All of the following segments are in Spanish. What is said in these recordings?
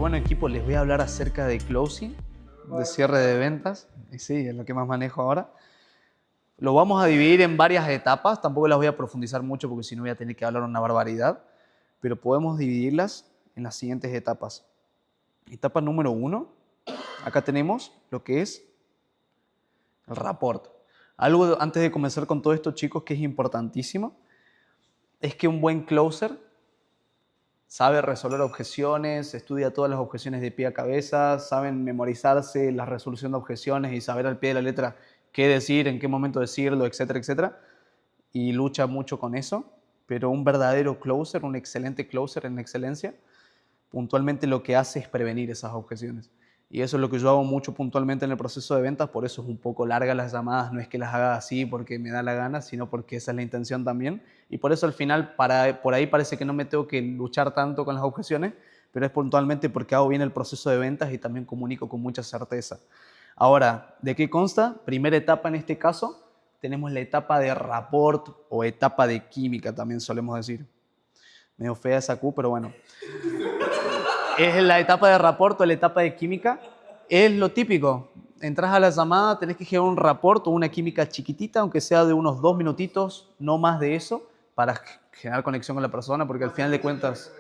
Bueno, equipo, les voy a hablar acerca de closing, de cierre de ventas. Y sí, es lo que más manejo ahora. Lo vamos a dividir en varias etapas. Tampoco las voy a profundizar mucho porque si no voy a tener que hablar una barbaridad. Pero podemos dividirlas en las siguientes etapas. Etapa número 1. Acá tenemos lo que es el rapport. Algo antes de comenzar con todo esto, chicos, que es importantísimo, es que un buen closer sabe resolver objeciones, estudia todas las objeciones de pie a cabeza, saben memorizarse la resolución de objeciones y saber al pie de la letra qué decir, en qué momento decirlo, etcétera, etcétera. Y lucha mucho con eso. Pero un verdadero closer, un excelente closer en excelencia, puntualmente lo que hace es prevenir esas objeciones. Y eso es lo que yo hago mucho puntualmente en el proceso de ventas, por eso es un poco larga las llamadas, no es que las haga así porque me da la gana, sino porque esa es la intención también. Y por eso al final, por ahí parece que no me tengo que luchar tanto con las objeciones, pero es puntualmente porque hago bien el proceso de ventas y también comunico con mucha certeza. Ahora, ¿de qué consta? Primera etapa en este caso, tenemos la etapa de rapport o etapa de química, también solemos decir. Medio fea esa Q, pero bueno. Es la etapa de rapport o la etapa de química. Es lo típico. Entras a la llamada, tenés que generar un rapport o una química chiquitita, aunque sea de unos 2 minutitos, no más de eso, para generar conexión con la persona, porque al final de cuentas,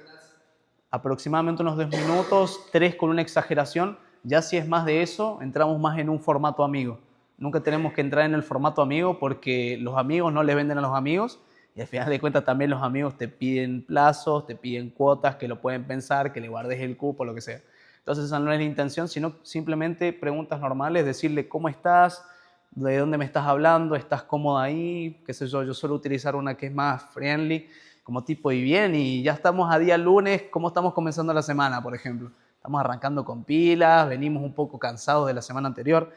aproximadamente unos 2 minutos, 3 con una exageración. Ya si es más de eso, entramos más en un formato amigo. Nunca tenemos que entrar en el formato amigo porque los amigos no le venden a los amigos y al final de cuentas también los amigos te piden plazos, te piden cuotas, que lo pueden pensar, que le guardes el cupo, lo que sea. Entonces esa no es la intención, sino simplemente preguntas normales, decirle cómo estás, de dónde me estás hablando, estás cómoda ahí, qué sé yo. Yo suelo utilizar una que es más friendly, como tipo, y bien, y ya estamos a día lunes, ¿cómo estamos comenzando la semana, por ejemplo? Estamos arrancando con pilas, venimos un poco cansados de la semana anterior.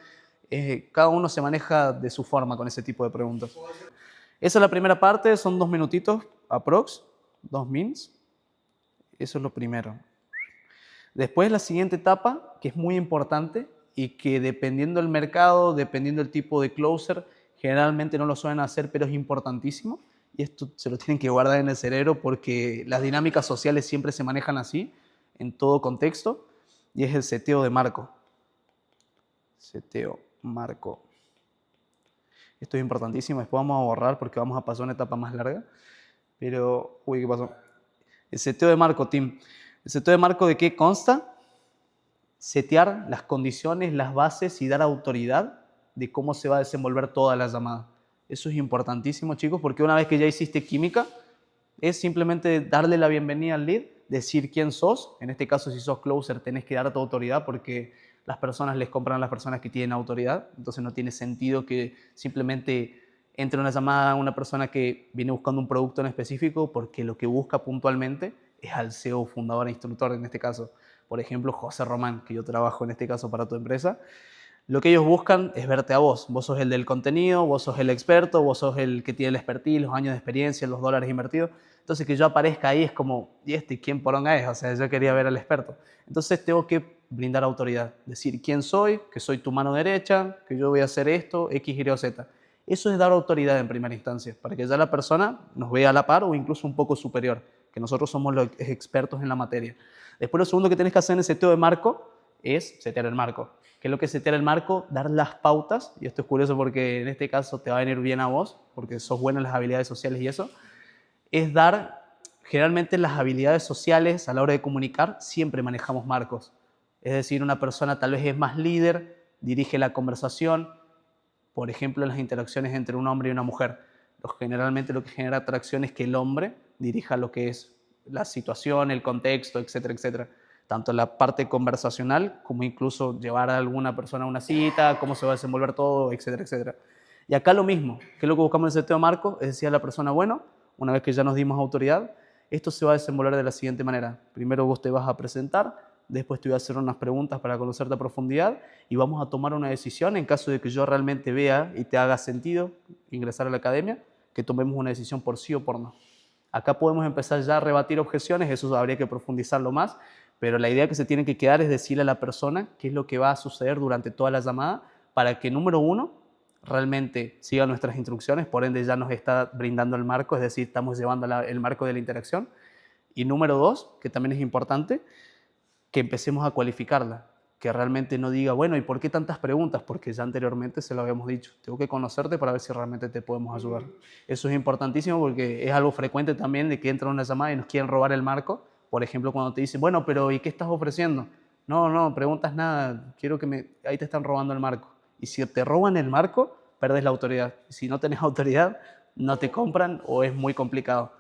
Cada uno se maneja de su forma con ese tipo de preguntas. Esa es la primera parte, son 2 minutitos, aprox, 2 mins. Eso es lo primero. Después la siguiente etapa, que es muy importante y que dependiendo del mercado, dependiendo del tipo de closer, generalmente no lo suelen hacer, pero es importantísimo. Y esto se lo tienen que guardar en el cerebro porque las dinámicas sociales siempre se manejan así, en todo contexto, y es el seteo de marco. Seteo, marco. Esto es importantísimo, después vamos a borrar porque vamos a pasar a una etapa más larga. Pero, uy, ¿qué pasó? El seteo de marco, Tim. ¿El seteo de marco de qué consta? Setear las condiciones, las bases y dar autoridad de cómo se va a desenvolver toda la llamada. Eso es importantísimo, chicos, porque una vez que ya hiciste química, es simplemente darle la bienvenida al lead, decir quién sos. En este caso, si sos closer, tenés que dar tu autoridad porque las personas les compran a las personas que tienen autoridad. Entonces no tiene sentido que simplemente entre una llamada a una persona que viene buscando un producto en específico porque lo que busca puntualmente es al CEO, fundador e instructor en este caso. Por ejemplo, José Román, que yo trabajo en este caso para tu empresa. Lo que ellos buscan es verte a vos. Vos sos el del contenido, vos sos el experto, vos sos el que tiene el expertise, los años de experiencia, los dólares invertidos. Entonces que yo aparezca ahí es como, ¿y este quién poronga es? O sea, yo quería ver al experto. Entonces tengo que brindar autoridad, decir quién soy, que soy tu mano derecha, que yo voy a hacer esto, X, Y o Z. Eso es dar autoridad en primera instancia, para que ya la persona nos vea a la par o incluso un poco superior, que nosotros somos los expertos en la materia. Después lo segundo que tenés que hacer en el seteo de marco es setear el marco. ¿Qué es lo que es setear el marco? Dar las pautas, y esto es curioso porque en este caso te va a venir bien a vos, porque sos buena en las habilidades sociales y eso, es dar, generalmente las habilidades sociales a la hora de comunicar, siempre manejamos marcos. Es decir, una persona tal vez es más líder, dirige la conversación, por ejemplo, en las interacciones entre un hombre y una mujer. Generalmente lo que genera atracción es que el hombre dirija lo que es la situación, el contexto, etcétera, etcétera. Tanto la parte conversacional como incluso llevar a alguna persona a una cita, cómo se va a desenvolver todo, etcétera, etcétera. Y acá lo mismo, ¿qué es lo que buscamos en el seteo marco? Es decir, a la persona, bueno, una vez que ya nos dimos autoridad, esto se va a desenvolver de la siguiente manera. Primero vos te vas a presentar, después te voy a hacer unas preguntas para conocerte a profundidad y vamos a tomar una decisión en caso de que yo realmente vea y te haga sentido ingresar a la academia, que tomemos una decisión por sí o por no. Acá podemos empezar ya a rebatir objeciones, eso habría que profundizarlo más, pero la idea que se tiene que quedar es decirle a la persona qué es lo que va a suceder durante toda la llamada para que, número uno, realmente siga nuestras instrucciones, por ende ya nos está brindando el marco, es decir, estamos llevando el marco de la interacción. Y número dos, que también es importante, que empecemos a cualificarla, que realmente no diga, bueno, ¿y por qué tantas preguntas? Porque ya anteriormente se lo habíamos dicho, tengo que conocerte para ver si realmente te podemos ayudar. Eso es importantísimo porque es algo frecuente también de que entran a una llamada y nos quieren robar el marco. Por ejemplo, cuando te dicen, bueno, pero ¿y qué estás ofreciendo? No, no, preguntas nada, quiero que me... Ahí te están robando el marco. Y si te roban el marco, perdes la autoridad. Y si no tenés autoridad, no te compran o es muy complicado.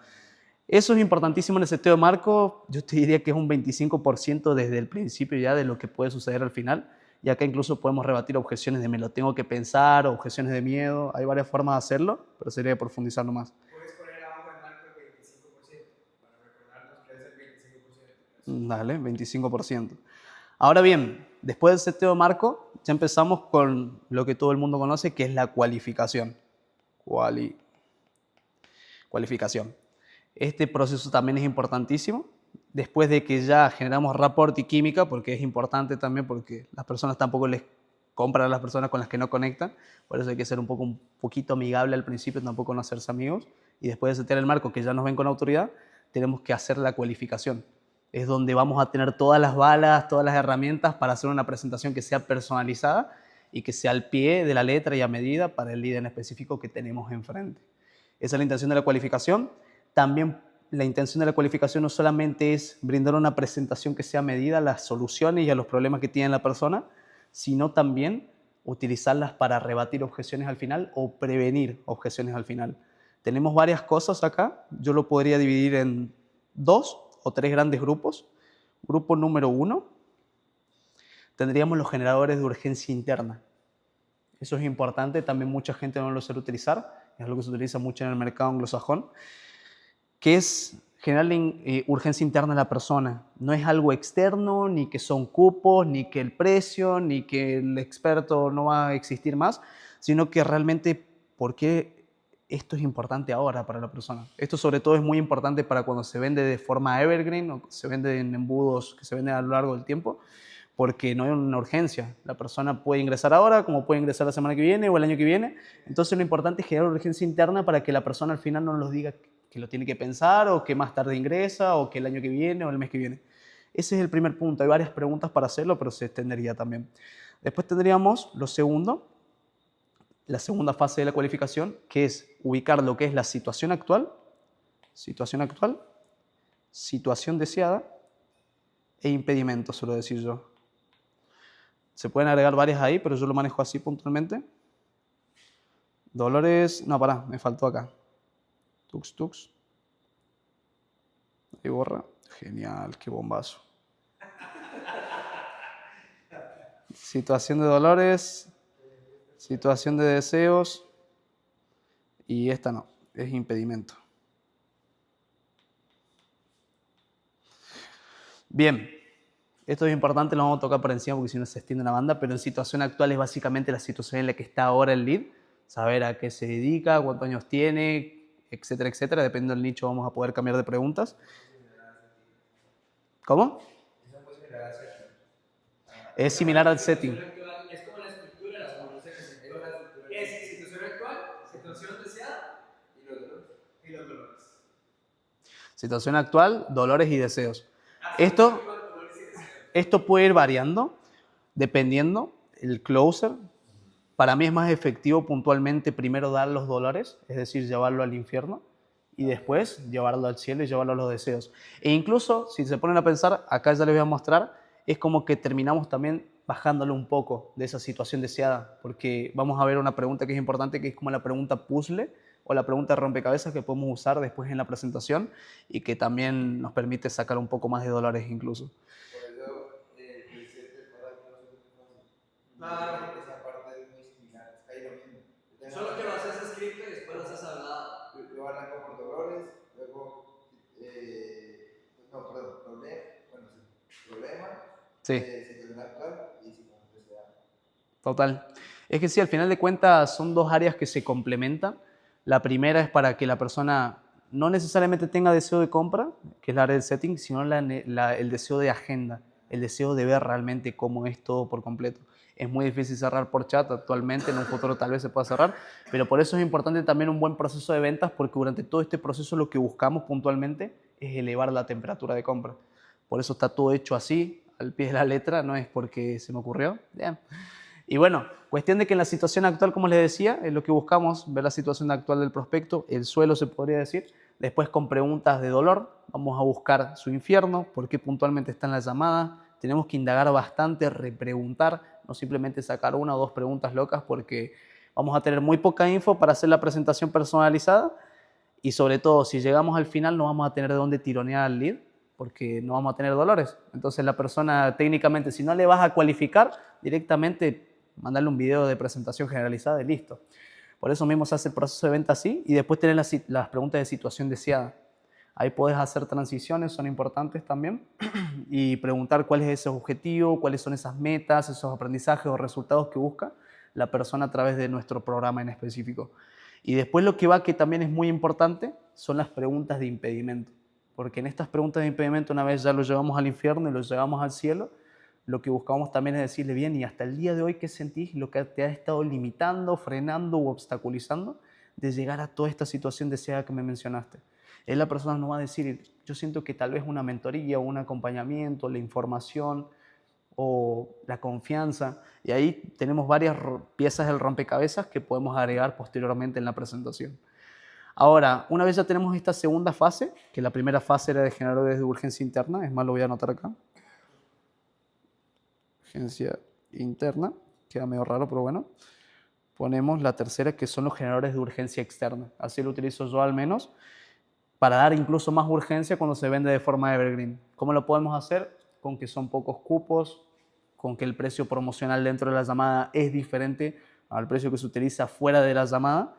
Eso es importantísimo en el seteo de marco. Yo te diría que es un 25% desde el principio ya de lo que puede suceder al final. Y acá incluso podemos rebatir objeciones de me lo tengo que pensar, objeciones de miedo. Hay varias formas de hacerlo, pero sería profundizarlo más. Puedes poner abajo el marco el 25% para recordarnos que es el 25%. Dale, 25%. Ahora bien, después del seteo de marco, ya empezamos con lo que todo el mundo conoce, que es la cualificación. Cualificación. Este proceso también es importantísimo. Después de que ya generamos rapport y química, porque es importante también, porque las personas tampoco les compran a las personas con las que no conectan, por eso hay que ser un poquito amigable al principio, tampoco no hacerse amigos. Y después de setear el marco, que ya nos ven con autoridad, tenemos que hacer la cualificación. Es donde vamos a tener todas las balas, todas las herramientas para hacer una presentación que sea personalizada y que sea al pie de la letra y a medida para el líder en específico que tenemos enfrente. Esa es la intención de la cualificación. También la intención de la cualificación no solamente es brindar una presentación que sea medida a las soluciones y a los problemas que tiene la persona, sino también utilizarlas para rebatir objeciones al final o prevenir objeciones al final. Tenemos varias cosas acá. Yo lo podría dividir en 2 o 3 grandes grupos. Grupo número 1, tendríamos los generadores de urgencia interna. Eso es importante, también mucha gente no lo sabe utilizar, es algo que se utiliza mucho en el mercado anglosajón, que es generar urgencia interna en la persona. No es algo externo, ni que son cupos, ni que el precio, ni que el experto no va a existir más, sino que realmente por qué esto es importante ahora para la persona. Esto sobre todo es muy importante para cuando se vende de forma evergreen o se vende en embudos que se venden a lo largo del tiempo, porque no hay una urgencia. La persona puede ingresar ahora, como puede ingresar la semana que viene o el año que viene. Entonces lo importante es generar urgencia interna para que la persona al final no nos diga que lo tiene que pensar o que más tarde ingresa o que el año que viene o el mes que viene. Ese es el primer punto. Hay varias preguntas para hacerlo, pero se extendería también. Después tendríamos lo segundo, la segunda fase de la cualificación, que es ubicar lo que es la situación actual, situación deseada e impedimento, suelo decir yo. Se pueden agregar varias ahí, pero yo lo manejo así puntualmente. Dolores, no, pará, me faltó acá. Tux. Ahí borra. Genial, qué bombazo. Situación de dolores, situación de deseos y esta no, es impedimento. Bien, esto es importante, lo vamos a tocar por encima porque si no se extiende una banda, pero en situación actual es básicamente la situación en la que está ahora el lead, saber a qué se dedica, cuántos años tiene, etcétera, etcétera. Dependiendo del nicho vamos a poder cambiar de preguntas. ¿Cómo? Es similar al setting. Es como la estructura de las conversaciones. Es situación actual, situación deseada y los dolores. Situación actual, dolores y deseos. Esto puede ir variando dependiendo el closer. Para mí es más efectivo puntualmente primero dar los dolores, es decir, llevarlo al infierno, y después llevarlo al cielo y llevarlo a los deseos. E incluso, si se ponen a pensar, acá ya les voy a mostrar, es como que terminamos también bajándolo un poco de esa situación deseada, porque vamos a ver una pregunta que es importante, que es como la pregunta puzzle o la pregunta rompecabezas que podemos usar después en la presentación y que también nos permite sacar un poco más de dolores incluso. Claro. Esa parte es muy similar, es ahí lo mismo. Solo que lo haces escrito y después lo haces hablado. Yo arranco por dolores, luego, problema, Sí. situación actual y situación deseada. Total. Es que sí, al final de cuentas son dos áreas que se complementan. La primera es para que la persona no necesariamente tenga deseo de compra, que es el área del setting, sino el deseo de agenda, el deseo de ver realmente cómo es todo por completo. Es muy difícil cerrar por chat actualmente, en un futuro tal vez se pueda cerrar, pero por eso es importante también un buen proceso de ventas, porque durante todo este proceso lo que buscamos puntualmente es elevar la temperatura de compra. Por eso está todo hecho así, al pie de la letra, no es porque se me ocurrió. Bien. Y bueno, cuestión de que en la situación actual, como les decía, es lo que buscamos, ver la situación actual del prospecto, el suelo se podría decir. Después con preguntas de dolor, vamos a buscar su infierno, por qué puntualmente está en la llamada. Tenemos que indagar bastante, repreguntar, no simplemente sacar una o dos preguntas locas porque vamos a tener muy poca info para hacer la presentación personalizada y sobre todo si llegamos al final no vamos a tener de dónde tironear al lead porque no vamos a tener dolores. Entonces la persona técnicamente, si no le vas a cualificar, directamente mandarle un video de presentación generalizada y listo. Por eso mismo se hace el proceso de venta así y después tener las preguntas de situación deseada. Ahí puedes hacer transiciones, son importantes también, y preguntar cuál es ese objetivo, cuáles son esas metas, esos aprendizajes o resultados que busca la persona a través de nuestro programa en específico. Y después lo que va, que también es muy importante, son las preguntas de impedimento. Porque en estas preguntas de impedimento, una vez ya lo llevamos al infierno y lo llevamos al cielo, lo que buscamos también es decirle, bien, y hasta el día de hoy, ¿qué sentís? Lo que te ha estado limitando, frenando u obstaculizando de llegar a toda esta situación deseada que me mencionaste. La persona nos va a decir, yo siento que tal vez una mentoría o un acompañamiento, la información o la confianza, y ahí tenemos varias piezas del rompecabezas que podemos agregar posteriormente en la presentación. Ahora, una vez ya tenemos esta segunda fase, que la primera fase era de generadores de urgencia interna, es más, lo voy a anotar acá. Urgencia interna, queda medio raro, pero bueno. Ponemos la tercera, que son los generadores de urgencia externa. Así lo utilizo yo al menos, para dar incluso más urgencia cuando se vende de forma evergreen. ¿Cómo lo podemos hacer? Con que son pocos cupos, con que el precio promocional dentro de la llamada es diferente al precio que se utiliza fuera de la llamada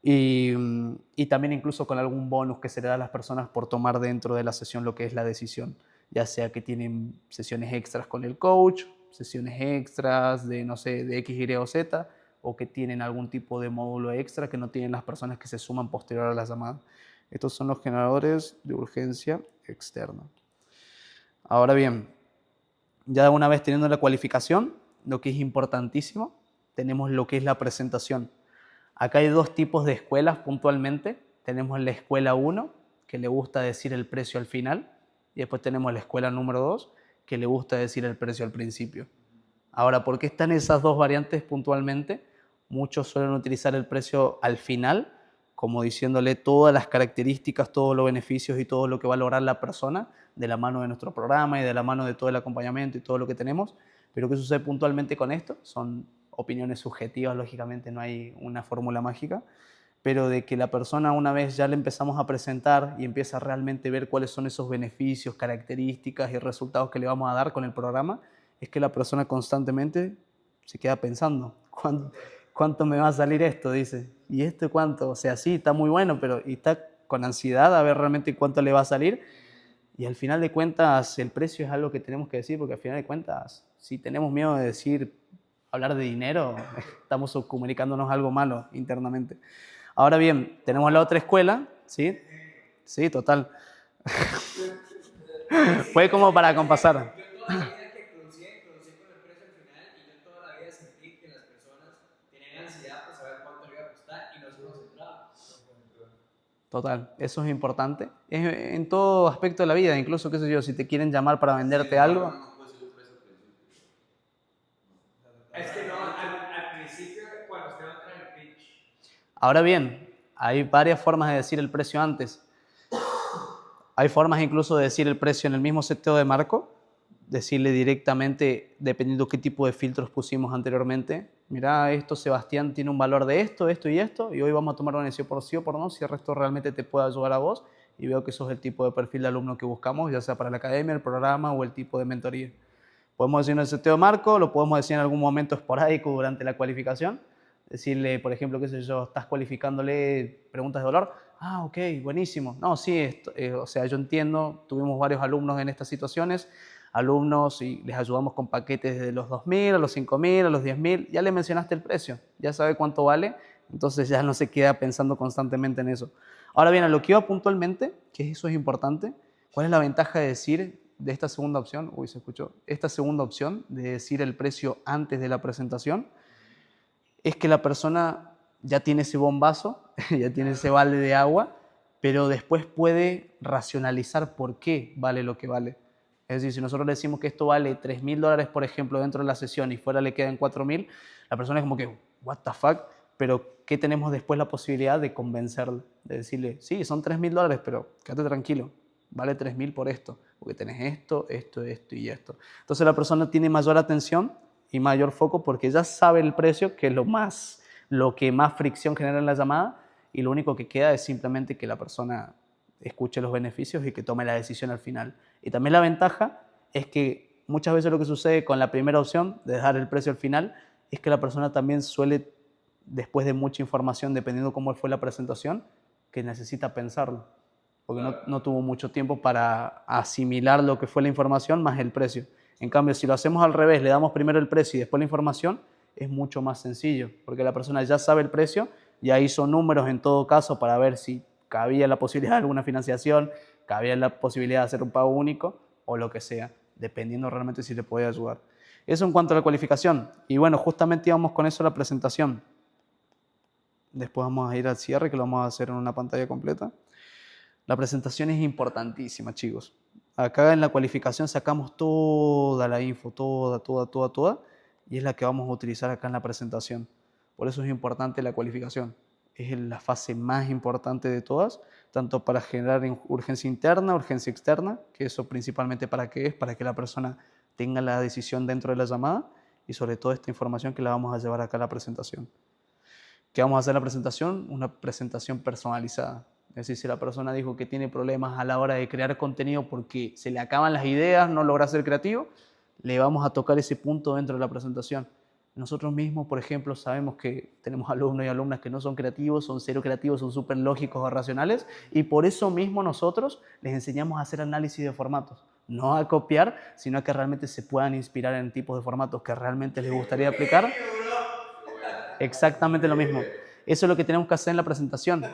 y también incluso con algún bonus que se le da a las personas por tomar dentro de la sesión lo que es la decisión, ya sea que tienen sesiones extras con el coach, sesiones extras de, no sé, de X, Y o Z, o que tienen algún tipo de módulo extra que no tienen las personas que se suman posterior a la llamada. Estos son los generadores de urgencia externa. Ahora bien, ya una vez teniendo la cualificación, lo que es importantísimo, tenemos lo que es la presentación. Acá hay dos tipos de escuelas puntualmente. Tenemos la escuela 1, que le gusta decir el precio al final, y después tenemos la escuela número 2, que le gusta decir el precio al principio. Ahora, ¿por qué están esas dos variantes puntualmente? Muchos suelen utilizar el precio al final, como diciéndole todas las características, todos los beneficios y todo lo que va a lograr la persona de la mano de nuestro programa y de la mano de todo el acompañamiento y todo lo que tenemos. Pero ¿qué sucede puntualmente con esto? Son opiniones subjetivas, lógicamente no hay una fórmula mágica, pero de que la persona una vez ya le empezamos a presentar y empieza a realmente ver cuáles son esos beneficios, características y resultados que le vamos a dar con el programa, es que la persona constantemente se queda pensando, ¿cuánto me va a salir esto? Dice, ¿y esto cuánto? O sea, sí, está muy bueno, pero y está con ansiedad a ver realmente cuánto le va a salir. Y al final de cuentas, el precio es algo que tenemos que decir, porque al final de cuentas, si tenemos miedo de decir, hablar de dinero, estamos comunicándonos algo malo internamente. Ahora bien, tenemos la otra escuela, ¿sí? Sí, total. Fue como para compasar. Yo toda la vida que producía con el precio al final y yo toda la vida sentí que las personas tenían ansiedad por saber cuánto le iba a costar y no se concentraban. Total, eso es importante. Es en todo aspecto de la vida, incluso, qué sé yo, si te quieren llamar para venderte algo. Es que no, al principio, cuando usted va a entrar en el pitch. Ahora bien, hay varias formas de decir el precio antes. Hay formas incluso de decir el precio en el mismo seteo de marco, decirle directamente, dependiendo qué tipo de filtros pusimos anteriormente, mira, esto Sebastián tiene un valor de esto, esto y esto, y hoy vamos a tomar una decisión por sí o por no, si el resto realmente te puede ayudar a vos, y veo que sos el tipo de perfil de alumno que buscamos, ya sea para la academia, el programa o el tipo de mentoría. Podemos decir en el seteo de marco, lo podemos decir en algún momento esporádico durante la cualificación, decirle, por ejemplo, qué sé yo, estás cualificándole preguntas de dolor. Ah, ok, buenísimo. No, sí, o sea, yo entiendo, tuvimos varios alumnos en estas situaciones, alumnos y les ayudamos con paquetes de los 2.000, a los 5.000, a los 10.000. Ya le mencionaste el precio, ya sabe cuánto vale, entonces ya no se queda pensando constantemente en eso. Ahora bien, a lo que iba puntualmente, que eso es importante, ¿cuál es la ventaja de decir de esta segunda opción? Uy, se escuchó. Esta segunda opción de decir el precio antes de la presentación es que la persona ya tiene ese bombazo, ya tiene ese balde de agua, pero después puede racionalizar por qué vale lo que vale. Es decir, si nosotros le decimos que esto vale $3.000, por ejemplo, dentro de la sesión y fuera le quedan 4.000, la persona es como que, what the fuck, pero ¿qué tenemos después la posibilidad de convencerle? De decirle, sí, son $3.000, pero quédate tranquilo, vale 3.000 por esto, porque tenés esto, esto, esto y esto. Entonces la persona tiene mayor atención y mayor foco porque ya sabe el precio, que es lo que más fricción genera en la llamada, y lo único que queda es simplemente que la persona escuche los beneficios y que tome la decisión al final. Y también la ventaja es que muchas veces lo que sucede con la primera opción de dejar el precio al final es que la persona también suele, después de mucha información, dependiendo cómo fue la presentación, que necesita pensarlo, porque no tuvo mucho tiempo para asimilar lo que fue la información más el precio. En cambio, si lo hacemos al revés, le damos primero el precio y después la información, es mucho más sencillo, porque la persona ya sabe el precio, ya hizo números en todo caso para ver si cabía la posibilidad de alguna financiación, cabía la posibilidad de hacer un pago único o lo que sea, dependiendo realmente si le puede ayudar. Eso en cuanto a la cualificación. Y bueno, justamente íbamos con eso a la presentación. Después vamos a ir al cierre, que lo vamos a hacer en una pantalla completa. La presentación es importantísima, chicos. Acá en la cualificación sacamos toda la info, toda, y es la que vamos a utilizar acá en la presentación. Por eso es importante la cualificación. Es la fase más importante de todas, tanto para generar urgencia interna, urgencia externa, que eso principalmente para qué es, para que la persona tenga la decisión dentro de la llamada, y sobre todo esta información que la vamos a llevar acá a la presentación. ¿Qué vamos a hacer en la presentación? Una presentación personalizada. Es decir, si la persona dijo que tiene problemas a la hora de crear contenido porque se le acaban las ideas, no logra ser creativo, le vamos a tocar ese punto dentro de la presentación. Nosotros mismos, por ejemplo, sabemos que tenemos alumnos y alumnas que no son creativos, son cero creativos, son súper lógicos o racionales, y por eso mismo nosotros les enseñamos a hacer análisis de formatos. No a copiar, sino a que realmente se puedan inspirar en tipos de formatos que realmente les gustaría aplicar. Exactamente lo mismo. Eso es lo que tenemos que hacer en la presentación,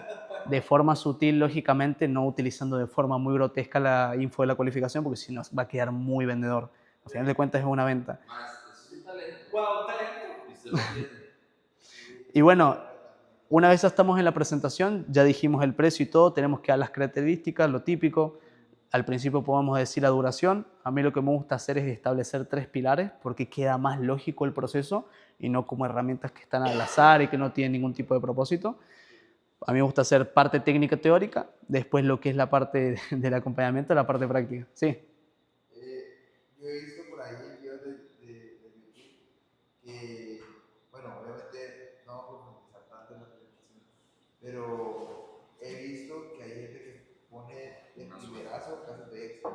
de forma sutil, lógicamente, no utilizando de forma muy grotesca la info de la cualificación, porque si no va a quedar muy vendedor. Al final de cuentas es una venta. Wow, talento. Y bueno, una vez ya estamos en la presentación, ya dijimos el precio y todo, tenemos que dar las características, lo típico. Al principio podemos decir la duración. A mí lo que me gusta hacer es establecer 3 pilares porque queda más lógico el proceso y no como herramientas que están al azar y que no tienen ningún tipo de propósito. A mí me gusta hacer parte técnica teórica, después lo que es la parte del acompañamiento, la parte práctica. Sí. Yo he visto por ahí videos de YouTube que, bueno, obviamente no vamos a profundizar tanto en la presentación, pero he visto que hay gente que pone de primerazo casos de éxito.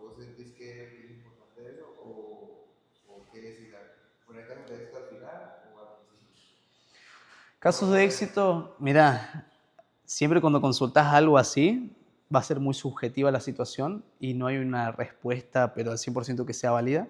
¿Vos sentís que es importante eso o qué decir? ¿Poner casos de éxito al final o al principio? Casos de éxito, mira, siempre cuando consultas algo así, va a ser muy subjetiva la situación y no hay una respuesta, pero al 100% que sea válida.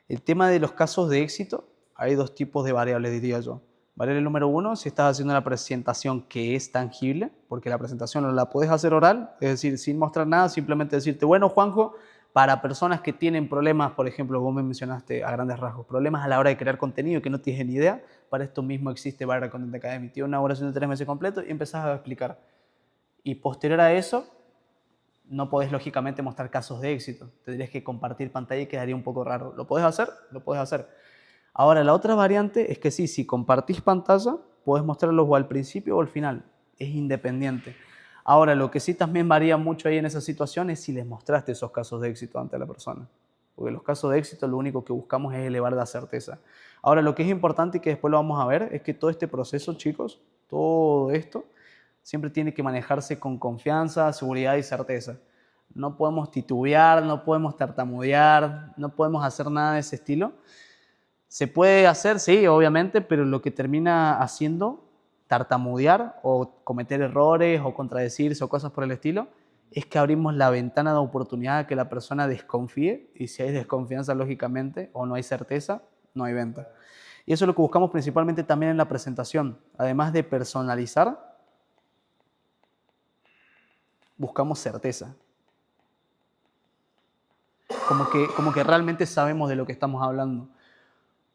El tema de los casos de éxito, hay 2 tipos de variables, diría yo. Variable número 1, si estás haciendo una presentación que es tangible, porque la presentación no la puedes hacer oral, es decir, sin mostrar nada, simplemente decirte, bueno, Juanjo, para personas que tienen problemas, por ejemplo, vos me mencionaste a grandes rasgos, problemas a la hora de crear contenido que no tienes ni idea, para esto mismo existe Viral Content Academy. Tiene una duración de 3 meses completo y empezás a explicar. Y posterior a eso, no podés lógicamente mostrar casos de éxito. Tendrías que compartir pantalla y quedaría un poco raro. ¿Lo podés hacer? Lo podés hacer. Ahora, la otra variante es que sí, si compartís pantalla, podés mostrarlos o al principio o al final. Es independiente. Ahora, lo que sí también varía mucho ahí en esa situación es si les mostraste esos casos de éxito ante la persona. Porque los casos de éxito lo único que buscamos es elevar la certeza. Ahora, lo que es importante y que después lo vamos a ver es que todo este proceso, chicos, todo esto, siempre tiene que manejarse con confianza, seguridad y certeza. No podemos titubear, no podemos tartamudear, no podemos hacer nada de ese estilo. Se puede hacer, sí, obviamente, pero lo que termina haciendo tartamudear o cometer errores o contradecirse o cosas por el estilo es que abrimos la ventana de oportunidad a que la persona desconfíe, y si hay desconfianza, lógicamente, o no hay certeza, no hay venta. Y eso es lo que buscamos principalmente también en la presentación. Además de personalizar, buscamos certeza. Como que realmente sabemos de lo que estamos hablando.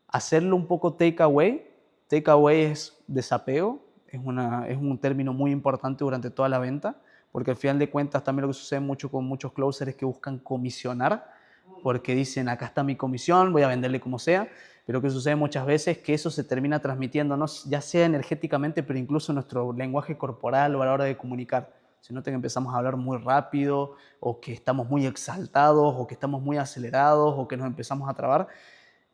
Hacerlo un poco take away es desapego, es un término muy importante durante toda la venta, porque al final de cuentas también lo que sucede mucho con muchos closers es que buscan comisionar, porque dicen, acá está mi comisión, voy a venderle como sea, pero lo que sucede muchas veces es que eso se termina transmitiendo, ¿no? Ya sea energéticamente, pero incluso en nuestro lenguaje corporal o a la hora de comunicar. Se nota que empezamos a hablar muy rápido, o que estamos muy exaltados, o que estamos muy acelerados, o que nos empezamos a trabar,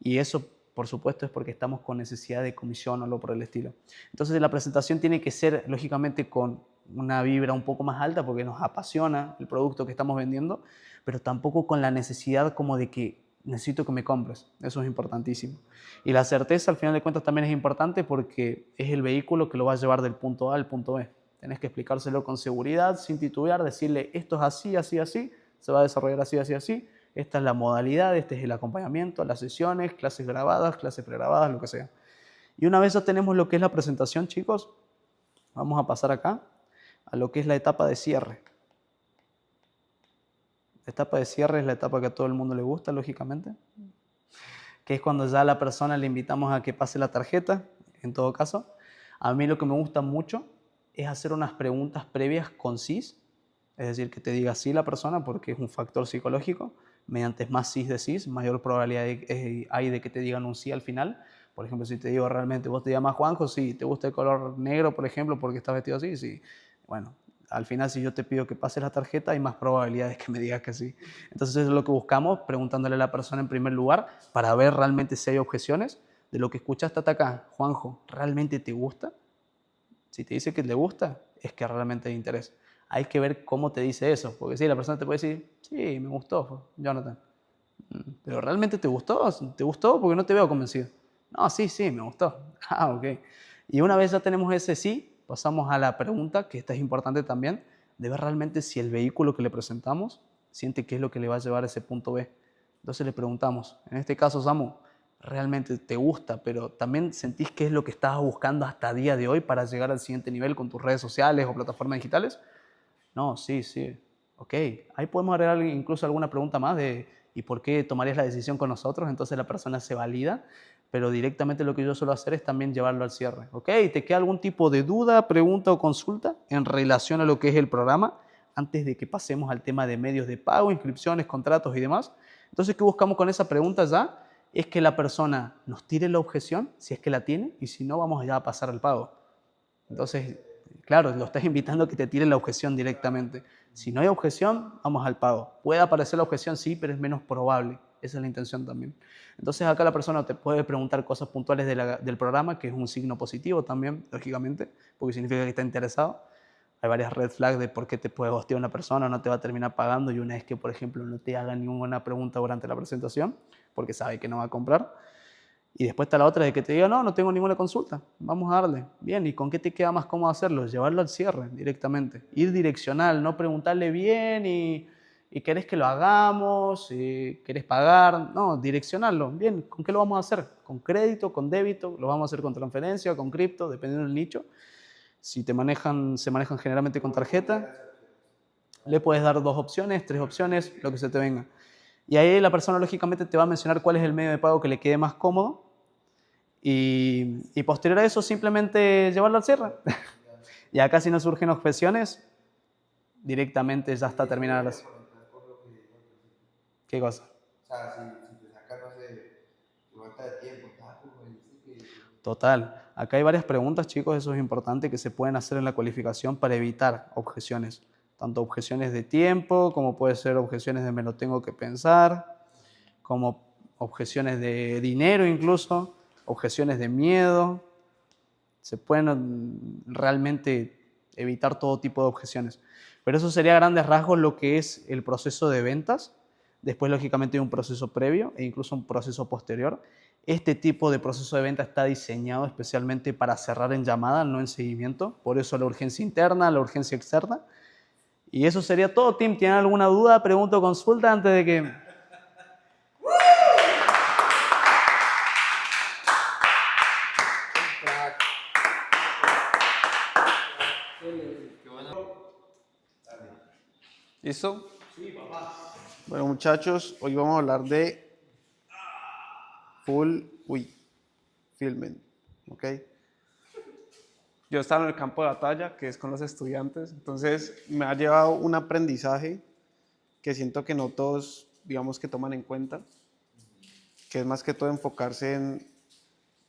y eso, por supuesto, es porque estamos con necesidad de comisión o algo por el estilo. Entonces la presentación tiene que ser, lógicamente, con una vibra un poco más alta porque nos apasiona el producto que estamos vendiendo, pero tampoco con la necesidad como de que necesito que me compres. Eso es importantísimo. Y la certeza, al final de cuentas, también es importante porque es el vehículo que lo va a llevar del punto A al punto B. Tenés que explicárselo con seguridad, sin titubear, decirle esto es así, así, así, se va a desarrollar así, así, así. Esta es la modalidad, este es el acompañamiento, las sesiones, clases grabadas, clases pregrabadas, lo que sea. Y una vez ya tenemos lo que es la presentación, chicos, vamos a pasar acá a lo que es la etapa de cierre. La etapa de cierre es la etapa que a todo el mundo le gusta, lógicamente, que es cuando ya a la persona le invitamos a que pase la tarjeta, en todo caso. A mí lo que me gusta mucho es hacer unas preguntas previas con sís, es decir, que te diga sí la persona porque es un factor psicológico. Mediante más sís decís, mayor probabilidad hay de que te digan un sí al final. Por ejemplo, si te digo realmente, vos te llamas Juanjo, sí, ¿te gusta el color negro, por ejemplo, porque estás vestido así? Sí. Bueno, al final si yo te pido que pases la tarjeta, hay más probabilidades que me digas que sí. Entonces eso es lo que buscamos, preguntándole a la persona en primer lugar, para ver realmente si hay objeciones. De lo que escuchaste hasta acá, Juanjo, ¿realmente te gusta? Si te dice que le gusta, es que realmente hay interés. Hay que ver cómo te dice eso, porque sí, la persona te puede decir, sí, me gustó, Jonathan. Pero ¿realmente te gustó? ¿Te gustó? Porque no te veo convencido. No, sí, sí, me gustó. Ah, ok. Y una vez ya tenemos ese sí, pasamos a la pregunta, que esta es importante también, de ver realmente si el vehículo que le presentamos siente que es lo que le va a llevar a ese punto B. Entonces le preguntamos, en este caso, Samu, ¿realmente te gusta? Pero también sentís que es lo que estabas buscando hasta el día de hoy para llegar al siguiente nivel con tus redes sociales o plataformas digitales. No, sí, sí. Ok. Ahí podemos agregar incluso alguna pregunta más de ¿y por qué tomarías la decisión con nosotros? Entonces la persona se valida, pero directamente lo que yo suelo hacer es también llevarlo al cierre. Ok, ¿te queda algún tipo de duda, pregunta o consulta en relación a lo que es el programa antes de que pasemos al tema de medios de pago, inscripciones, contratos y demás? Entonces, ¿qué buscamos con esa pregunta ya? Es que la persona nos tire la objeción, si es que la tiene, y si no, vamos ya a pasar al pago. Entonces, claro, lo estás invitando a que te tire la objeción directamente. Si no hay objeción, vamos al pago. Puede aparecer la objeción, sí, pero es menos probable. Esa es la intención también. Entonces acá la persona te puede preguntar cosas puntuales del programa, que es un signo positivo también, lógicamente, porque significa que está interesado. Hay varias red flags de por qué te puede hostear una persona o no te va a terminar pagando, y una es que, por ejemplo, no te haga ninguna pregunta durante la presentación, porque sabe que no va a comprar. Y después está la otra de que te diga, no, no tengo ninguna consulta, vamos a darle. Bien, ¿y con qué te queda más cómodo hacerlo? Llevarlo al cierre directamente. Ir direccional, no preguntarle bien y querés que lo hagamos, y querés pagar. No, direccionarlo. Bien, ¿con qué lo vamos a hacer? ¿Con crédito, con débito? ¿Lo vamos a hacer con transferencia, con cripto? Dependiendo del nicho. Si se manejan generalmente con tarjeta, le puedes dar 2 opciones, 3 opciones, lo que se te venga. Y ahí la persona lógicamente te va a mencionar cuál es el medio de pago que le quede más cómodo. Y posterior a eso, simplemente llevarlo al cierre. Y acá, si no surgen objeciones, directamente ya está terminada la... ¿Qué cosa? O sea, si te saca, no sé, tu falta de tiempo, me dice que... Total. Acá hay varias preguntas, chicos, eso es importante, que se pueden hacer en la cualificación para evitar objeciones. Tanto objeciones de tiempo, como puede ser objeciones de me lo tengo que pensar, como objeciones de dinero incluso, objeciones de miedo. Se pueden realmente evitar todo tipo de objeciones. Pero eso sería a grandes rasgos lo que es el proceso de ventas. Después, lógicamente, hay un proceso previo e incluso un proceso posterior. Este tipo de proceso de venta está diseñado especialmente para cerrar en llamada, no en seguimiento. Por eso la urgencia interna, la urgencia externa. Y eso sería todo, Tim. ¿Tienen alguna duda, pregunta o consulta antes de que... ¿Listo? Bueno, muchachos, hoy vamos a hablar de filming, ¿ok? yo estaba en el campo de batalla, que es con los estudiantes, entonces me ha llevado un aprendizaje que siento que no todos, digamos, que toman en cuenta, que es más que todo enfocarse en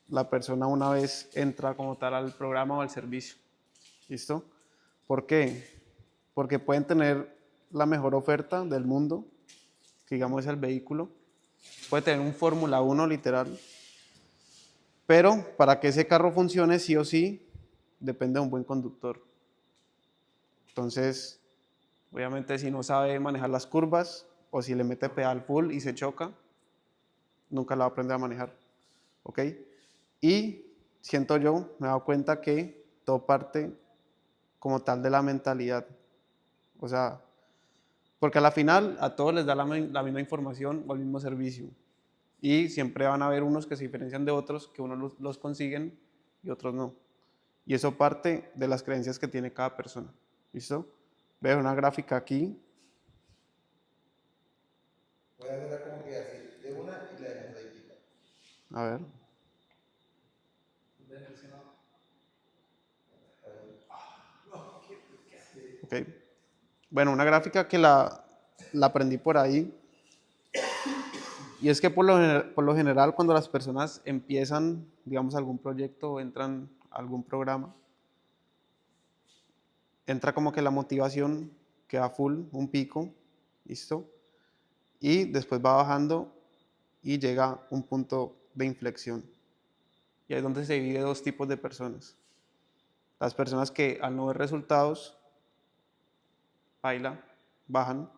la persona una vez entra como tal al programa o al servicio. ¿Listo? ¿Por qué? Porque pueden tener la mejor oferta del mundo, que digamos es el vehículo, puede tener un Fórmula 1 literal, pero para que ese carro funcione sí o sí, depende de un buen conductor. Entonces, obviamente si no sabe manejar las curvas o si le mete pedal full y se choca, nunca la va a aprender a manejar. ¿Ok? Y siento yo, me he dado cuenta que todo parte como tal de la mentalidad. O sea, porque a la final a todos les da la misma información o el mismo servicio. Y siempre van a haber unos que se diferencian de otros, que unos los consiguen y otros no. Y eso parte de las creencias que tiene cada persona. ¿Listo? Veo una gráfica aquí. Voy a hacerla como que así, de una y la dejamos ahí quita. A ver. Ok. Bueno, una gráfica que la aprendí por ahí. Y es que por lo general cuando las personas empiezan, digamos, algún proyecto o entran a algún programa, entra como que la motivación queda full, un pico, ¿listo? Y después va bajando y llega un punto de inflexión. Y ahí es donde se divide dos tipos de personas. Las personas que al no ver resultados, baila, bajan.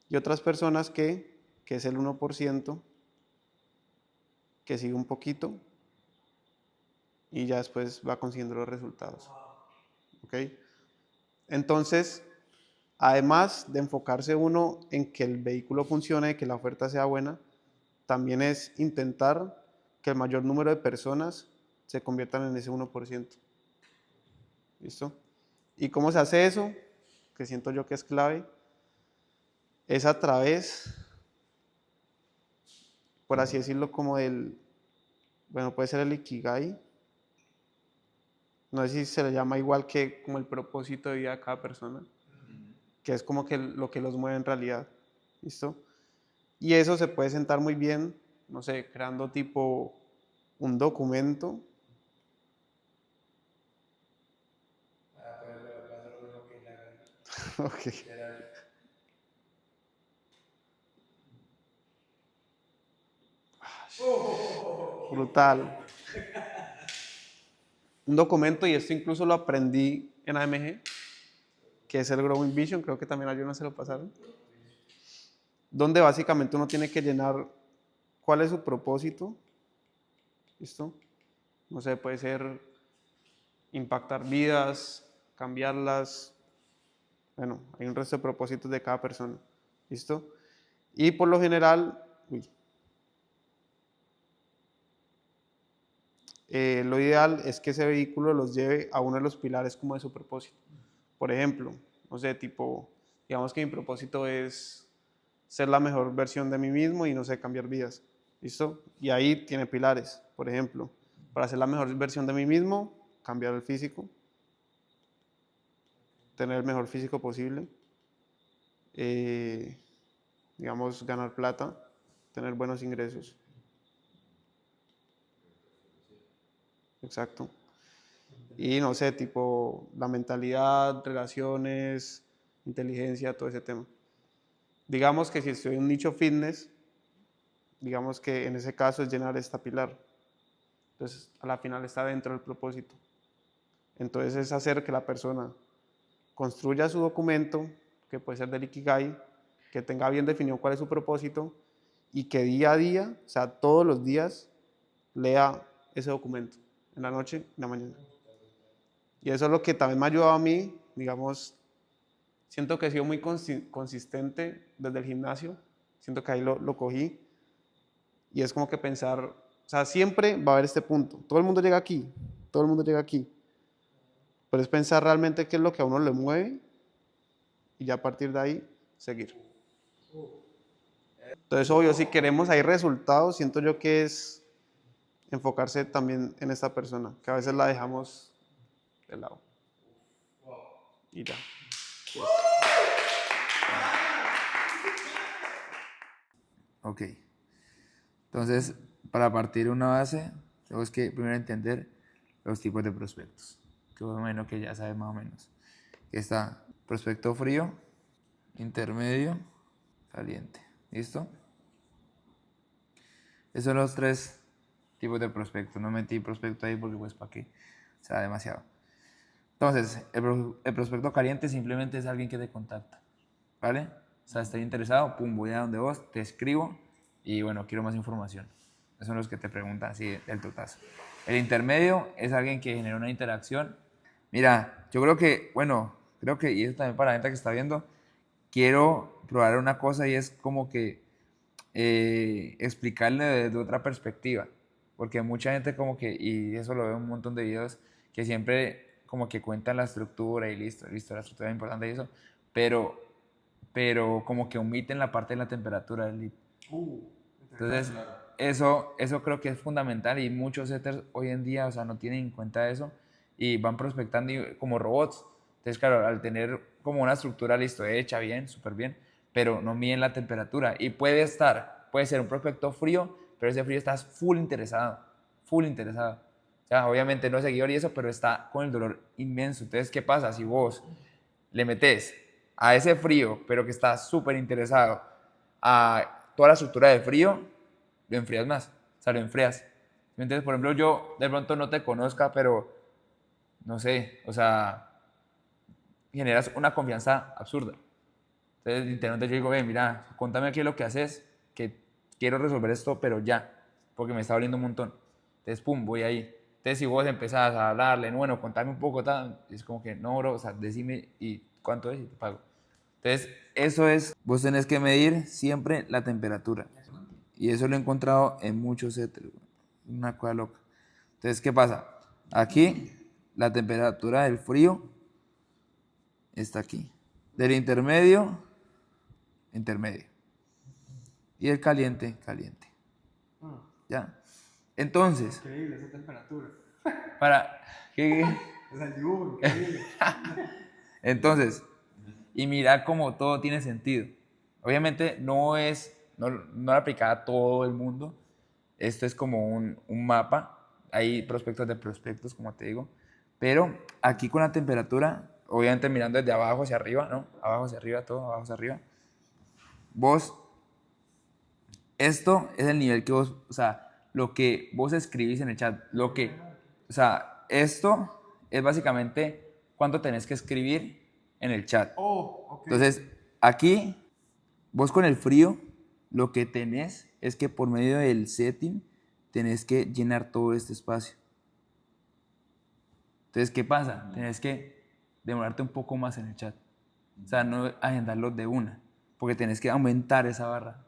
Y otras personas que es el 1%, que sigue un poquito y ya después va consiguiendo los resultados. ¿Ok? Entonces, además de enfocarse uno en que el vehículo funcione, que la oferta sea buena, también es intentar que el mayor número de personas se conviertan en ese 1%. ¿Listo? ¿Y cómo se hace eso? Que siento yo que es clave. Es a través, por así decirlo, como bueno, puede ser el Ikigai. No sé si se le llama igual que como el propósito de vida de cada persona, que es como que lo que los mueve en realidad. ¿Listo? Y eso se puede sentar muy bien, no sé, creando tipo un documento. Pues va a ser lo mismo que la Ok. literal. Brutal. Un documento, y esto incluso lo aprendí en AMG, que es el Growing Vision, creo que también a Jonas se lo pasaron, donde básicamente uno tiene que llenar cuál es su propósito. ¿Listo? No sé, puede ser impactar vidas, cambiarlas. Bueno, hay un resto de propósitos de cada persona. ¿Listo? Y por lo general, lo ideal es que ese vehículo los lleve a uno de los pilares como de su propósito. Por ejemplo, no sé, tipo, digamos que mi propósito es ser la mejor versión de mí mismo y no sé, cambiar vidas. ¿Listo? Y ahí tiene pilares. Por ejemplo, para ser la mejor versión de mí mismo, cambiar el físico, tener el mejor físico posible, digamos, ganar plata, tener buenos ingresos. Exacto. Y no sé, tipo la mentalidad, relaciones, inteligencia, todo ese tema. Digamos que si estoy en un nicho fitness, digamos que en ese caso es llenar esta pilar. Entonces, a la final está dentro del propósito. Entonces es hacer que la persona construya su documento, que puede ser del Ikigai, que tenga bien definido cuál es su propósito y que día a día, o sea, todos los días, lea ese documento, en la noche, en la mañana. Y eso es lo que también me ha ayudado a mí, digamos, siento que he sido muy consistente desde el gimnasio, siento que ahí lo cogí, y es como que pensar, o sea, siempre va a haber este punto, todo el mundo llega aquí, todo el mundo llega aquí, pero es pensar realmente qué es lo que a uno le mueve, y ya a partir de ahí, seguir. Entonces, obvio, si queremos ahí resultados, siento yo que es enfocarse también en esta persona, que a veces la dejamos del lado. Y ya. Ok. Entonces, para partir una base, tenemos que primero entender los tipos de prospectos. Que más o menos que ya sabes más o menos. Está prospecto frío, intermedio, caliente. ¿Listo? Esos son los 3 tipos de prospectos. No metí prospecto ahí porque pues para qué. O sea, demasiado. Entonces, el prospecto caliente simplemente es alguien que te contacta. ¿Vale? O sea, estoy interesado, pum, voy a donde vos, te escribo y bueno, quiero más información. Esos son los que te preguntan así el totazo. El intermedio es alguien que genera una interacción. Mira, yo creo que, bueno, creo que, y eso también para la gente que está viendo, quiero probar una cosa y es como que explicarle desde otra perspectiva. Porque mucha gente como que, y eso lo veo en un montón de videos, que siempre como que cuentan la estructura y listo, listo, la estructura es importante y eso, pero como que omiten la parte de la temperatura del lead. Entonces, eso creo que es fundamental y muchos setters hoy en día, o sea, no tienen en cuenta eso y van prospectando como robots. Entonces, claro, al tener como una estructura listo, hecha bien, súper bien, pero no miden la temperatura y puede ser un prospecto frío, pero ese frío estás full interesado, full interesado. O sea, obviamente no es seguidor y eso, pero está con el dolor inmenso. Entonces, ¿qué pasa si vos le metes a ese frío, pero que está súper interesado, a toda la estructura de frío, lo enfrías más, o sea, lo enfrías? ¿Me entiendes? Por ejemplo, yo de pronto no te conozca, pero no sé, o sea, generas una confianza absurda. Entonces, literalmente yo digo, mira, contame qué es lo que haces, que quiero resolver esto, pero ya, porque me está doliendo un montón. Entonces, pum, voy ahí. Entonces, si vos empezás a hablarle, bueno, contame un poco, tal, es como que, no, bro, o sea, decime y cuánto es y te pago. Entonces, eso es, vos tenés que medir siempre la temperatura. Y eso lo he encontrado en muchos setters, una cosa loca. Entonces, ¿qué pasa? Aquí, la temperatura del frío está aquí. Del intermedio, intermedio. Y el caliente, caliente. ¿Ya? Entonces, Increíble esa temperatura. para... ¿qué? Es el dibujo, increíble. Entonces, y mira cómo todo tiene sentido. Obviamente no lo aplica a todo el mundo. Esto es como un mapa. Hay prospectos de prospectos, como te digo. Pero aquí con la temperatura, obviamente mirando desde abajo hacia arriba, ¿no? Abajo hacia arriba, todo, abajo hacia arriba. Vos, esto es el nivel que vos, o sea, lo que vos escribís en el chat. O sea, esto es básicamente cuánto tenés que escribir en el chat. Oh, ok. Entonces, aquí, vos con el frío, lo que tenés es que por medio del setting, tenés que llenar todo este espacio. Entonces, ¿qué pasa? Tenés que demorarte un poco más en el chat. O sea, no agendarlo de una, porque tenés que aumentar esa barra.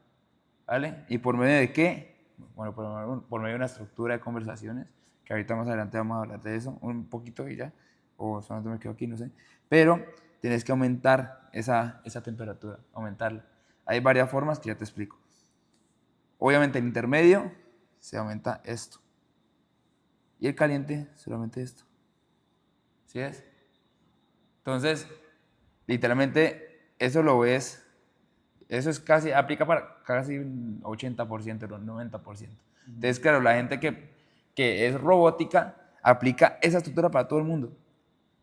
¿Vale? ¿Y por medio de qué? Bueno, por medio de una estructura de conversaciones, que ahorita más adelante vamos a hablar de eso, un poquito y ya, o solamente me quedo aquí, no sé. Pero tienes que aumentar esa temperatura, aumentarla. Hay varias formas que ya te explico. Obviamente el intermedio se aumenta esto. Y el caliente solamente esto. ¿Sí es? Entonces, literalmente, eso lo ves. Eso es casi, aplica para casi un 80%, un 90%. Entonces, claro, la gente que es robótica aplica esa estructura para todo el mundo.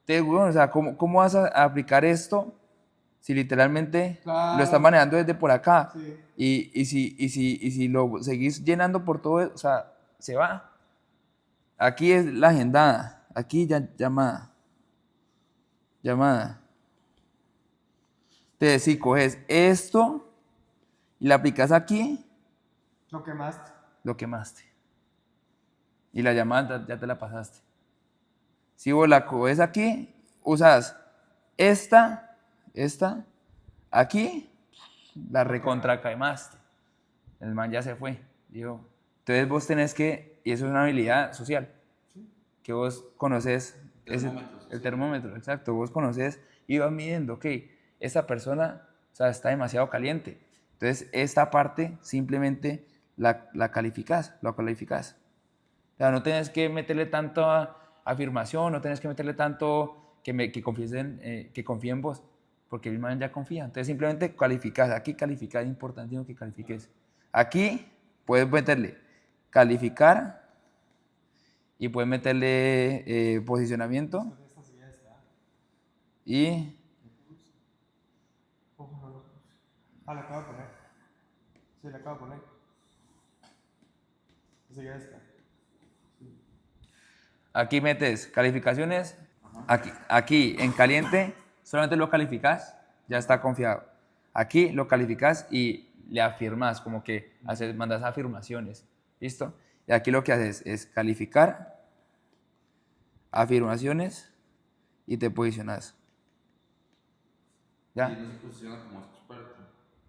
Entonces, bueno, o sea, ¿cómo vas a aplicar esto si literalmente lo estás manejando desde por acá? Sí. Y si lo seguís llenando por todo, o sea, se va. Aquí es la agendada, aquí ya llamada. Llamada. Entonces, si coges esto y la aplicas aquí, Lo quemaste. lo quemaste. Y la llamada ya te la pasaste. Si vos la coges aquí, usas esta, aquí, la recontra quemaste. El man ya se fue. Digo, entonces vos tenés que, y eso es una habilidad social, que vos conoces el termómetro, exacto, vos conoces y vas midiendo, ok, esta persona, o sea, está demasiado caliente. Entonces, esta parte simplemente la calificas, lo calificas. O sea, no tienes que meterle tanto a afirmación, no tenés que meterle tanto que confíe en vos, porque el man ya confía. Entonces simplemente calificás, aquí calificar es importantísimo que califiques. Aquí puedes meterle calificar y puedes meterle posicionamiento y... Ah, le acabo de poner. Sí, le acabo de poner. Esa ya está. Aquí metes calificaciones, aquí en caliente solamente lo calificas, ya está confiado. Aquí lo calificas y le afirmas, como que mandas afirmaciones, ¿listo? Y aquí lo que haces es calificar, afirmaciones y te posicionas. ¿Ya? Y no se posiciona como experto.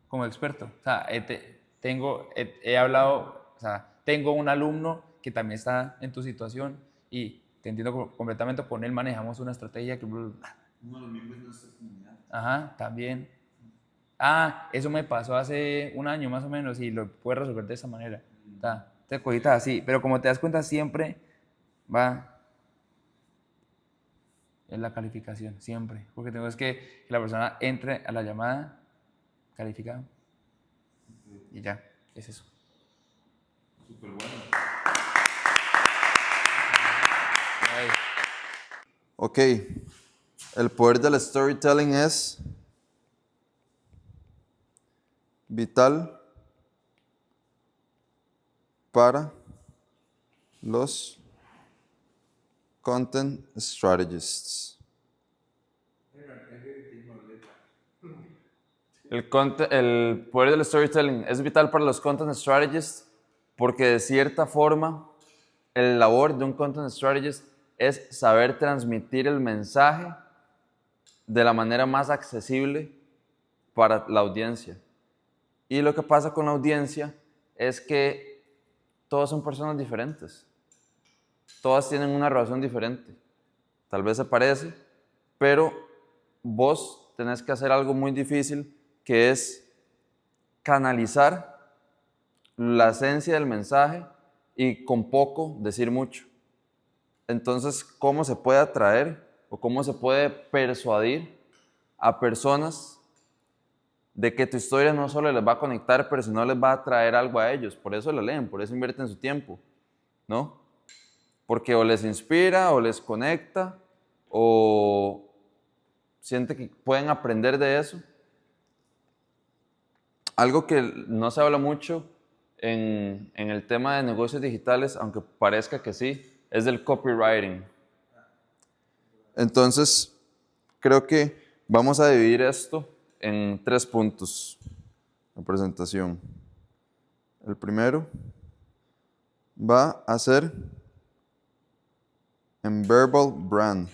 Como experto. O sea, he hablado, o sea, tengo un alumno que también está en tu situación y te entiendo completamente, con él manejamos una estrategia que... Uno de los miembros de nuestra comunidad. Ajá, también. Eso me pasó hace un año más o menos y lo puedes resolver de esa manera. Te cositas así, pero como te das cuenta siempre va en la calificación, siempre. Porque tengo es que la persona entre a la llamada calificada y ya, es eso. Súper bueno. Ok, el poder del storytelling es vital para los content strategists. El poder del storytelling es vital para los content strategists porque de cierta forma el labor de un content strategist es saber transmitir el mensaje de la manera más accesible para la audiencia. Y lo que pasa con la audiencia es que todos son personas diferentes. Todas tienen una razón diferente. Tal vez se parece, pero vos tenés que hacer algo muy difícil, que es canalizar la esencia del mensaje y con poco decir mucho. Entonces, ¿cómo se puede atraer o cómo se puede persuadir a personas de que tu historia no solo les va a conectar, pero sino les va a traer algo a ellos? Por eso la leen, por eso invierten su tiempo, ¿no? Porque o les inspira, o les conecta, o siente que pueden aprender de eso. Algo que no se habla mucho en el tema de negocios digitales, aunque parezca que sí, es del copywriting. Entonces, creo que vamos a dividir esto en 3 puntos, la presentación. El primero va a ser en verbal brand.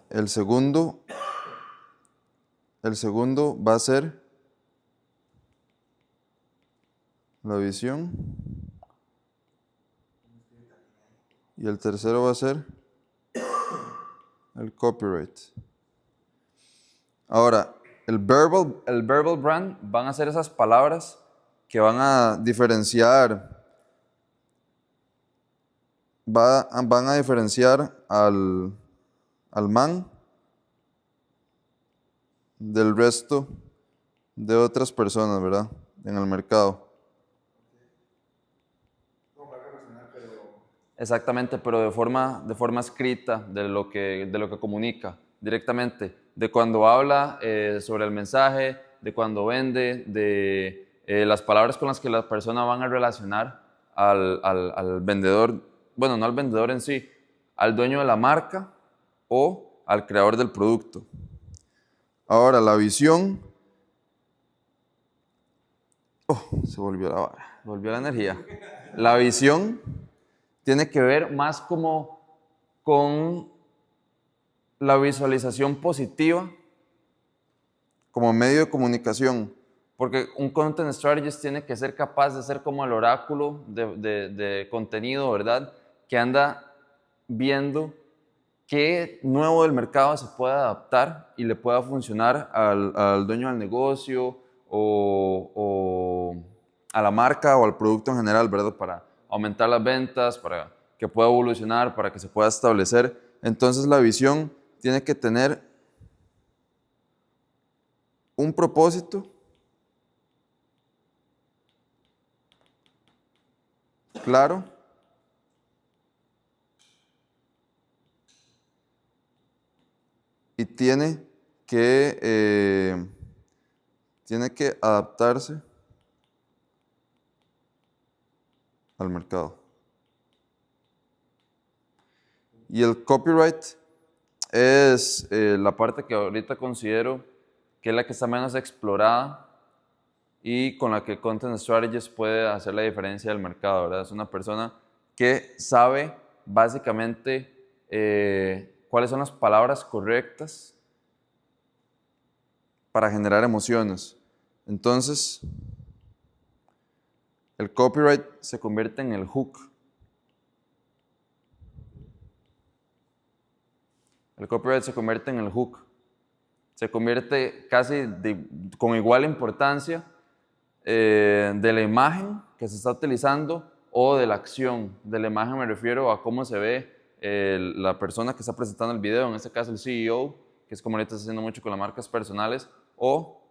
El segundo va a ser la visión. Y el tercero va a ser el copyright. Ahora, el verbal brand van a ser esas palabras que van a diferenciar, van a diferenciar al man del resto de otras personas, ¿verdad? En el mercado. Exactamente, pero de forma escrita, de lo que comunica directamente, de cuando habla sobre el mensaje, de cuando vende, de las palabras con las que las personas van a relacionar al vendedor, bueno, no al vendedor en sí, al dueño de la marca o al creador del producto. Ahora, la visión... se volvió la vara, volvió la energía. La visión tiene que ver más como con la visualización positiva como medio de comunicación, porque un content strategist tiene que ser capaz de ser como el oráculo de contenido, ¿verdad? Que anda viendo qué nuevo del mercado se puede adaptar y le pueda funcionar al dueño del negocio o a la marca o al producto en general, ¿verdad? Para aumentar las ventas, para que pueda evolucionar, para que se pueda establecer. Entonces la visión tiene que tener un propósito claro y tiene que adaptarse al mercado. Y el copyright es la parte que ahorita considero que es la que está menos explorada y con la que Content Strategist puede hacer la diferencia del mercado, ¿verdad? Es una persona que sabe básicamente cuáles son las palabras correctas para generar emociones. Entonces, el copyright se convierte en el hook. El copyright se convierte en el hook. Se convierte casi con igual importancia de la imagen que se está utilizando o de la acción. De la imagen me refiero a cómo se ve la persona que está presentando el video, en este caso el CEO, que es como ahorita está haciendo mucho con las marcas personales, o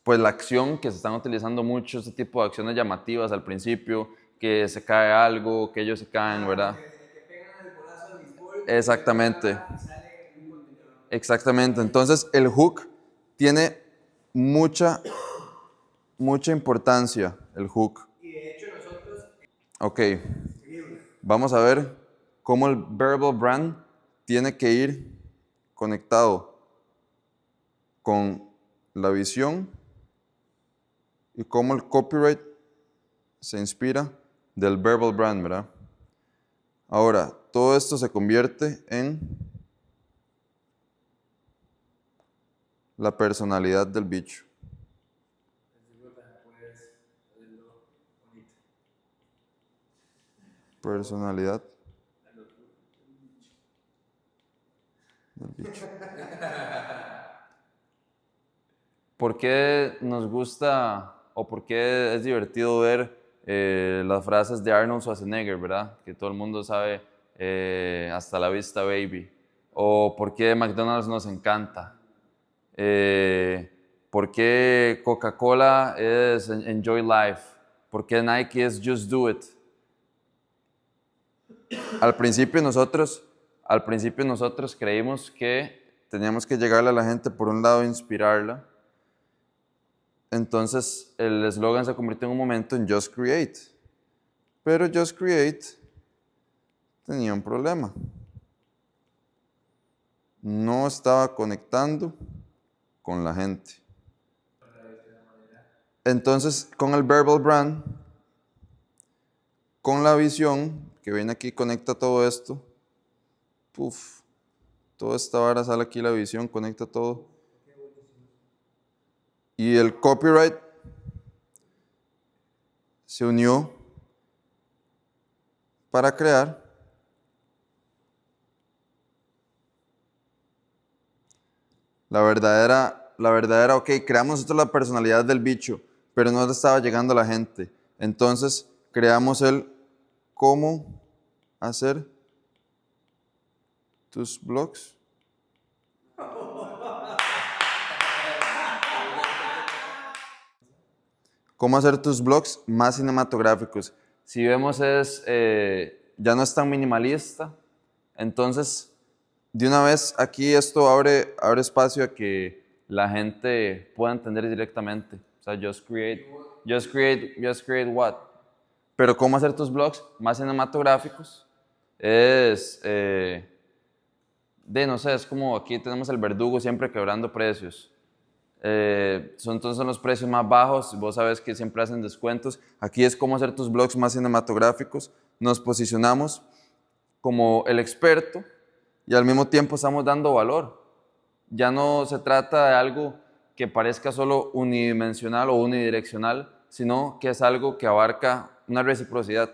pues la acción que se están utilizando mucho, este tipo de acciones llamativas al principio, que se cae algo, que ellos se caen, ¿verdad? Que pegan el golazo de béisbol. Exactamente. Y sale un contenedor. Exactamente. Entonces el hook tiene mucha importancia, el hook. Y de hecho nosotros... Ok. Vamos a ver cómo el verbal brand tiene que ir conectado con la visión y cómo el copyright se inspira del verbal brand, ¿verdad? Ahora, todo esto se convierte en la personalidad del bicho. Personalidad del bicho. ¿Por qué nos gusta o por qué es divertido ver las frases de Arnold Schwarzenegger, ¿verdad? Que todo el mundo sabe, hasta la vista, baby. O por qué McDonald's nos encanta. ¿Por qué Coca-Cola es Enjoy Life? ¿Por qué Nike es Just Do It? Al principio nosotros creímos que teníamos que llegarle a la gente, por un lado, inspirarla. Entonces el eslogan se convirtió en un momento en Just Create. Pero Just Create tenía un problema. No estaba conectando con la gente. Entonces, con el verbal brand, con la visión, que viene aquí, conecta todo esto, puff, toda esta vara sale aquí, la visión, conecta todo. Y el copyright se unió para crear la verdadera, ok, creamos nosotros la personalidad del bicho, pero no le estaba llegando a la gente. Entonces creamos el cómo hacer tus blogs. Cómo hacer tus blogs más cinematográficos. Si vemos ya no es tan minimalista, entonces de una vez aquí esto abre espacio a que la gente pueda entender directamente. O sea, just create what. Pero cómo hacer tus blogs más cinematográficos es, no sé, es como aquí tenemos el verdugo siempre quebrando precios. Entonces son los precios más bajos, vos sabes que siempre hacen descuentos. Aquí es cómo hacer tus blogs más cinematográficos. Nos posicionamos como el experto y al mismo tiempo estamos dando valor. Ya no se trata de algo que parezca solo unidimensional o unidireccional, sino que es algo que abarca una reciprocidad.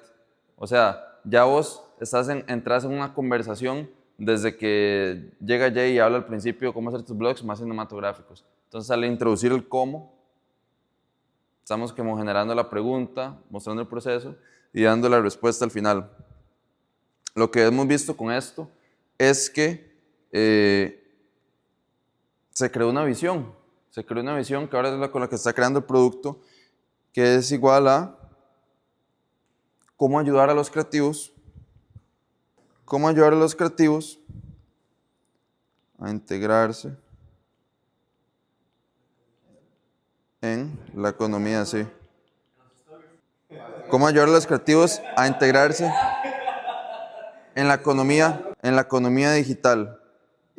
O sea, ya vos entras en una conversación desde que llega Jay y habla al principio de cómo hacer tus blogs más cinematográficos. Entonces, al introducir el cómo, estamos como generando la pregunta, mostrando el proceso y dando la respuesta al final. Lo que hemos visto con esto es que se creó una visión. Se creó una visión que ahora es con la que está creando el producto, que es igual a cómo ayudar a los creativos, a integrarse en la economía, sí. Cómo ayudar a los creativos a integrarse en la economía digital.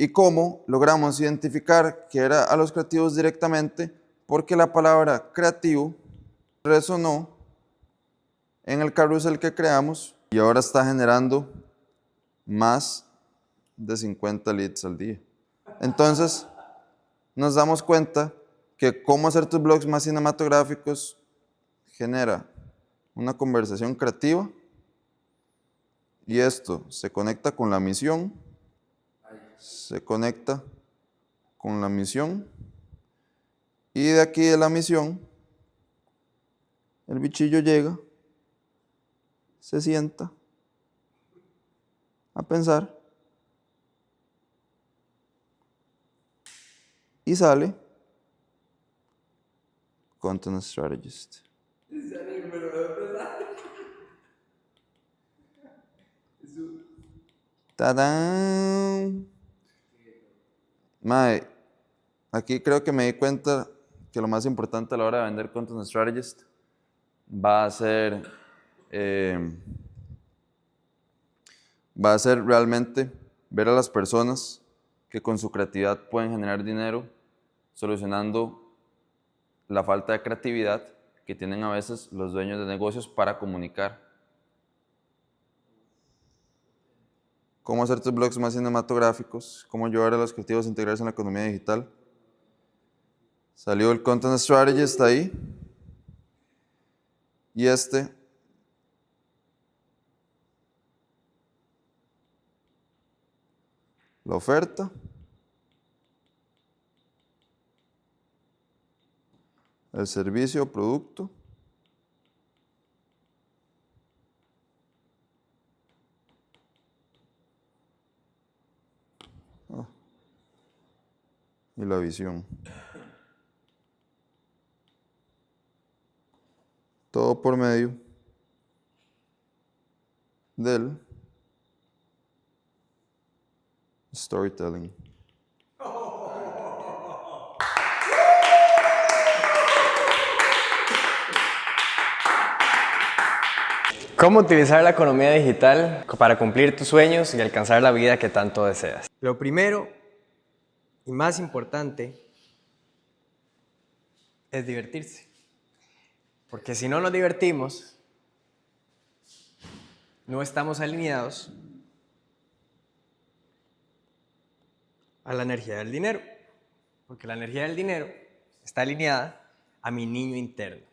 Y cómo logramos identificar que era a los creativos directamente, porque la palabra creativo resonó en el carrusel que creamos y ahora está generando más de 50 leads al día. Entonces, nos damos cuenta que cómo hacer tus blogs más cinematográficos genera una conversación creativa y esto se conecta con la misión, y de aquí de la misión el bichillo llega, se sienta a pensar y sale Content Strategist. ¡Tadán! Mae, aquí creo que me di cuenta que lo más importante a la hora de vender Content Strategist va a ser realmente ver a las personas que con su creatividad pueden generar dinero solucionando la falta de creatividad que tienen a veces los dueños de negocios para comunicar. Cómo hacer tus blogs más cinematográficos, cómo ayudar a los creativos a integrarse en la economía digital. Salió el Content Strategist ahí. Y la oferta, el servicio o producto, y la visión. Todo por medio del storytelling. ¿Cómo utilizar la economía digital para cumplir tus sueños y alcanzar la vida que tanto deseas? Lo primero y más importante es divertirse. Porque si no nos divertimos, no estamos alineados a la energía del dinero. Porque la energía del dinero está alineada a mi niño interno.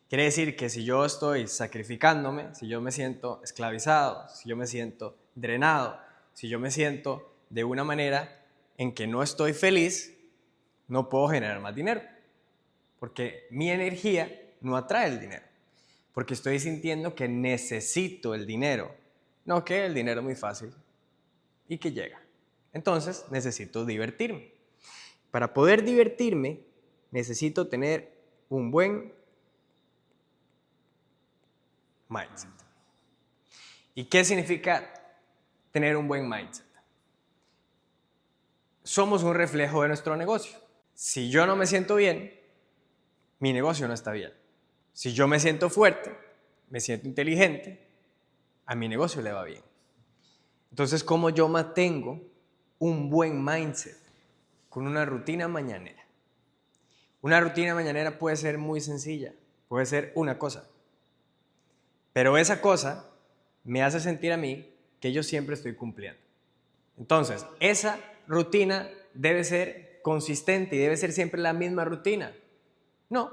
Quiere decir que si yo estoy sacrificándome, si yo me siento esclavizado, si yo me siento drenado, si yo me siento de una manera en que no estoy feliz, no puedo generar más dinero. Porque mi energía no atrae el dinero. Porque estoy sintiendo que necesito el dinero. No que el dinero es muy fácil y que llega. Entonces necesito divertirme. Para poder divertirme, necesito tener un buen mindset. ¿Y qué significa tener un buen mindset? Somos un reflejo de nuestro negocio. Si yo no me siento bien, mi negocio no está bien. Si yo me siento fuerte, me siento inteligente, a mi negocio le va bien. Entonces, ¿cómo yo mantengo un buen mindset? Con una rutina mañanera. Una rutina mañanera puede ser muy sencilla, puede ser una cosa. Pero esa cosa me hace sentir a mí que yo siempre estoy cumpliendo. Entonces, esa rutina debe ser consistente y debe ser siempre la misma rutina. No,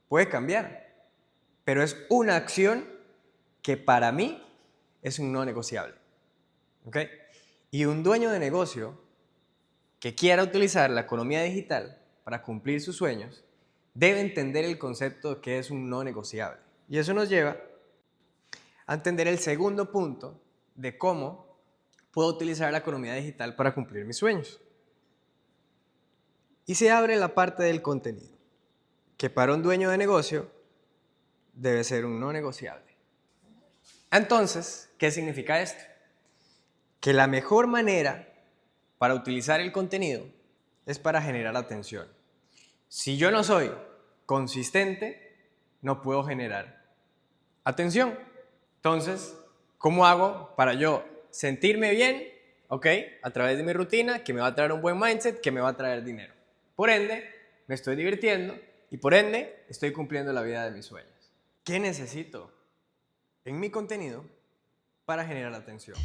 puede cambiar, pero es una acción que para mí es un no negociable. ¿Ok? Y un dueño de negocio que quiera utilizar la economía digital para cumplir sus sueños debe entender el concepto de que es un no negociable. Y eso nos lleva a entender el segundo punto de cómo puedo utilizar la economía digital para cumplir mis sueños. Y se abre la parte del contenido, que para un dueño de negocio debe ser un no negociable. Entonces, ¿qué significa esto? Que la mejor manera para utilizar el contenido es para generar atención. Si yo no soy consistente, no puedo generar atención. Entonces, ¿cómo hago para yo sentirme bien, ok, a través de mi rutina, que me va a traer un buen mindset, que me va a traer dinero? Por ende, me estoy divirtiendo y por ende, estoy cumpliendo la vida de mis sueños. ¿Qué necesito en mi contenido para generar atención?